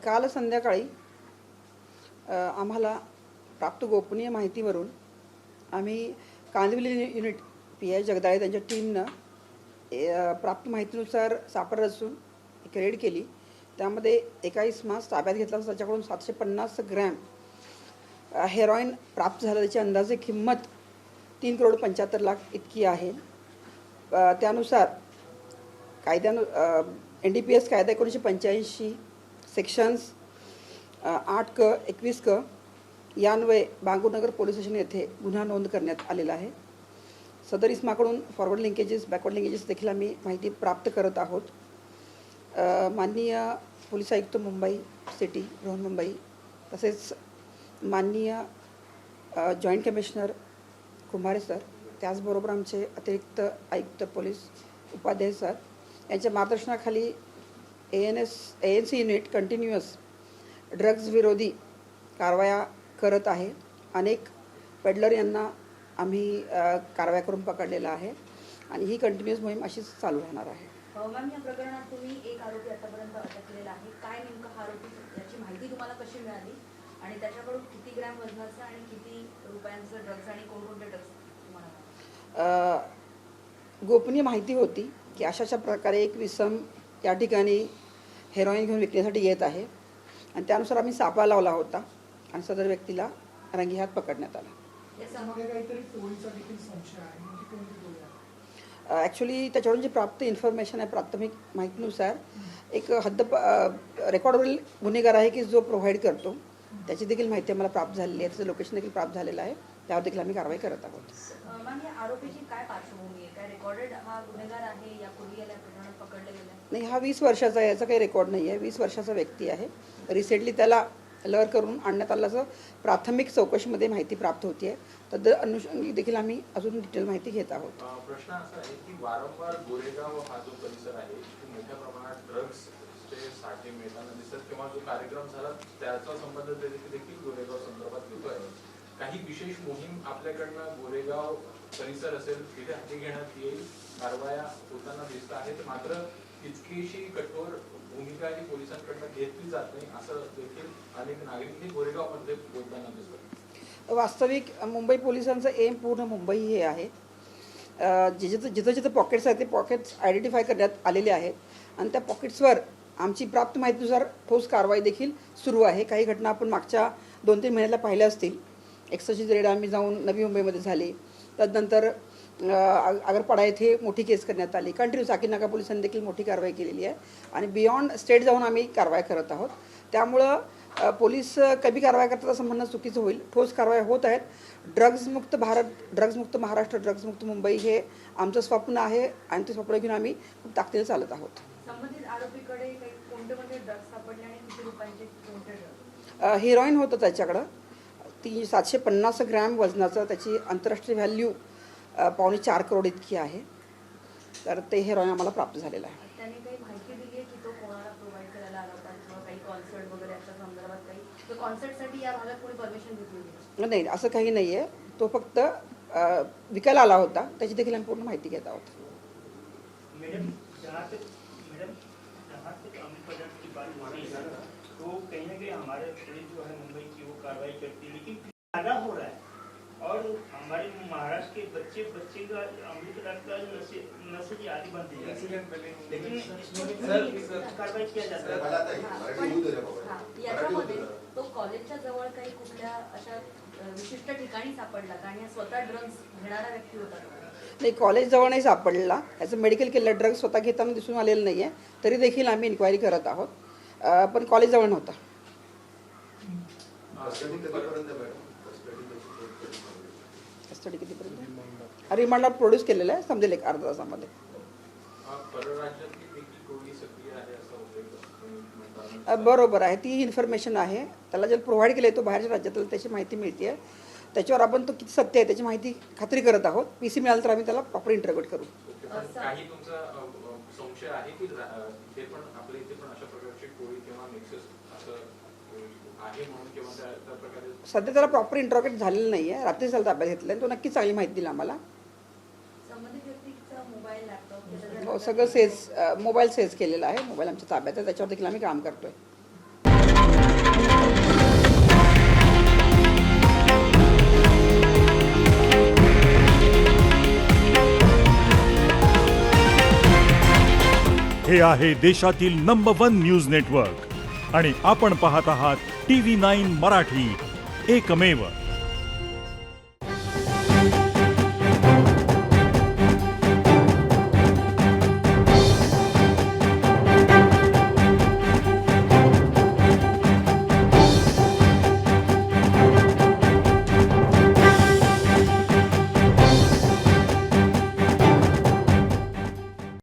काल संध्याकाळी आम्हाला प्राप्त गोपनीय माहितीवरून आम्ही कांदिवली युनिट पी.आय. जगदाळे त्यांच्या टीमनं प्राप्त माहितीनुसार सापड रचून एक रेड केली. त्यामध्ये एका इसमास ताब्यात घेतला. त्याच्याकडून 750 ग्रॅम हेरॉईन प्राप्त झालं. त्याची अंदाजे किंमत 3,75,00,000 इतकी आहे. त्यानुसार NDPS कायदा 1985 सेक्शन्स 8 क 21 क यान्वये बांगूरनगर पोलीस स्टेशन येथे गुन्हा नोंद करण्यात आलेला आहे. सदर इसमाकडून फॉरवर्ड लिंकेजेस बॅकवर्ड लिंकेजेस देखील आम्ही माहिती प्राप्त करत आहोत. माननीय पोलीस आयुक्त मुंबई सिटी बृहन्मुंबई तसेच माननीय जॉईंट कमिशनर कुमारे सर, त्याचबरोबर आमचे अतिरिक्त आयुक्त पोलीस उपाध्याय सर यांच्या मार्गदर्शनाखाली ANC युनिट कंटिन्युअस ड्रग्ज विरोधी कारवाया करत आहे. अनेक पेडलर यांना आम्ही कारवाया करून पकडलेला आहे आणि ही कंटिन्युअस मोहीम अशीच चालू राहणार आहे. मॅम, या प्रकरणात तुम्ही एक आरोपी आतापर्यंत अटक केलेला आहे. काय नेमका हा आरोपी, याची माहिती तुम्हाला कशी मिळाली आणि त्याच्याकडून किती ग्रॅम वजनाचं आणि किती रुपयांचं ड्रग्ज आणि कोणकोणते ड्रग्ज तुम्हाला? गोपनीय माहिती होती की अशाच्या प्रकारे एक विसम या ठिकाणी हेरॉईन घेऊन विकण्यासाठी येत आहे आणि त्यानुसार आम्ही सापळा लावला होता आणि सदर व्यक्तीला रंगेहात पकडण्यात आला. ॲक्च्युली त्याच्यावरून जी प्राप्त इन्फॉर्मेशन आहे, प्राथमिक माहितीनुसार एक रेकॉर्डवरील गुन्हेगार आहे की जो प्रोव्हाइड करतो, त्याची देखील माहिती आम्हाला प्राप्त झालेली आहे. त्याचं लोकेशन देखील प्राप्त झालेलं आहे. त्यावर देखील आम्ही कारवाई करत आहोत. मॅम, या आरोपीची काय पार्श्वभूमी आहे? काय रेकॉर्डेड हा गुन्हेगार आहे? यापूर्वी याला प्रकरणात पकडले गेले? नाही, हा 20 वर्षाचा आहे. याचा काही रेकॉर्ड नाही आहे. 20 वर्षाचा व्यक्ती आहे. रिसेंटली त्याला लर करून आणण्यात आलं असं प्राथमिक चौकशीमध्ये माहिती प्राप्त होती आहे. तर अनुषंगिक देखील आम्ही अजून डिटेल माहिती घेत आहोत. प्रश्न असा आहे की वारंवार गोरेगाव हा जो परिसर आहे तो मोठ्या प्रमाणात ड्रग्सचे साठे मिळताना दिसत किंवा जो कार्यक्रम झाला त्याचा संबंध देखील गोरेगाव संदर्भात येतोय. काही विशेष मोहीम आपल्याकडनं गोरेगाव परिसर असेल तिथे हाती घेण्यात येईल, कारवाया होताना दिसत आहेत, मात्र तितकीशी कठोर भूमिका ही पोलिसांकडनं घेतली जात नाही असं देखील अनेक नागरिक गोरेगावमध्ये बोलताना दिसतात. वास्तविक मुंबई पोलिसांचं एम पूर्ण मुंबई हे आहे. जिथं पॉकेट्स आहेत ते पॉकेट्स आयडेंटिफाय करण्यात आलेले आहेत आणि त्या पॉकेट्सवर आमची प्राप्त माहितीनुसार ठोस कारवाई देखील सुरू आहे. काही घटना आपण मागच्या 2-3 महिन्याला पाहिल्या असतील. एक्सची रेड आम्ही जाऊन नवी मुंबईमध्ये झाली. त्यानंतर आगरपाडा येथे मोठी केस करण्यात आली. कंटिन्यू साकीनाका पोलिसांनी देखील मोठी कारवाई केलेली आहे आणि बियॉन्ड स्टेट जाऊन आम्ही कारवाई करत आहोत. त्यामुळं पोलीस कमी कारवाई करतात असं म्हणणं चुकीचं होईल. ठोस कारवाई होत आहेत. ड्रग्जमुक्त भारत, ड्रग्जमुक्त महाराष्ट्र, ड्रग्जमुक्त मुंबई हे आमचं स्वप्न आहे आणि ते स्वप्न घेऊन आम्ही खूप ताकदीने चालत आहोत. संबंधित आरोपीकडे कोणते ड्रग्ज सापडले आणि किती रुपयांचे कोणते ड्रग्ज? हेरॉईन होतं त्याच्याकडं. 750 ग्रॅम वजनाचं. त्याची आंतरराष्ट्रीय व्हॅल्यू 3.25 करोड इतकी आहे. तर ते हेरॉईन आम्हाला प्राप्त झालेलं आहे. त्याने काही माहिती दिली आहे की तो कोणाला प्रोव्हाइड करायला आला होता किंवा काही कॉन्सर्ट वगैरे अशा संदर्भात काही? तर कॉन्सर्टसाठी या भागात कोणी परमिशन घेतली नाही, असं काही नाही आहे. तो फक्त विकायला आला होता. त्याची देखील आम्ही पूर्ण माहिती घेत आहोत. मैडम, जहाँ तक अमित पटेल की बात हो रही है तो कहीं ना कहीं हमारे पुलिस जो है मुंबई की वो कार्रवाई करती है, लेकिन ज़्यादा हो रहा है और हमारे महाराष्ट्र के बच्चे का अमृत रखता नशे की आदि बनते जा रहे हैं, लेकिन इसमें कार्रवाई किया जाता है. याच्यामध्ये तो कॉलेजच्या जवळ काही कुठल्या अशा विशिष्ट ठिकाणी सापडला का आणि स्वतः ड्रग्ज घेणारा व्यक्ती होता? नाही, कॉलेजजवळ नाही सापडलेला. याचं मेडिकल केलं. ड्रग्ज स्वतः घेताना दिसून आलेलं नाही आहे. तरी देखील आम्ही इन्क्वायरी करत आहोत. पण कॉलेजजवळ नव्हता. कस्टडी कितीपर्यंत? रिमांडर प्रोड्यूस केलेलं आहे. समजेल एक अर्धा तासामध्ये. बरोबर आहे. ती इन्फॉर्मेशन आहे. त्याला जे प्रोव्हाइड केलं आहे तो बाहेरच्या राज्यातला त्याची माहिती मिळते आहे. त्याच्यावर आपण तो किती सत्य आहे त्याची माहिती खात्री करत आहोत. PC मिळालं तर आम्ही त्याला प्रॉपर इंटरव्ह्यू करू. काही तुमचा संशय आहे की ते पण आपल्या इथे पण अशा प्रकारची टोळी किंवा नेक्सस असं आहे म्हणून किंवा त्या प्रकारे? सध्या त्याला प्रॉपर इंटरव्ह्यू झालेलं नाही आहे. रात्री त्याला ताब्यात घेतलं आणि तो नक्की चांगली माहिती दिली आम्हाला. संबंधित व्यक्तीचा मोबाईल, लॅपटॉप हो, सगळं मोबाईल सेज केलेला आहे. मोबाईल आमच्या ताब्यात आहे. त्याच्यावर देखील आम्ही काम करतोय. हे आहे देशातील नंबर 1 न्यूज नेटवर्क आणि आपण पाहत आहात TV9 मराठी, एकमेव.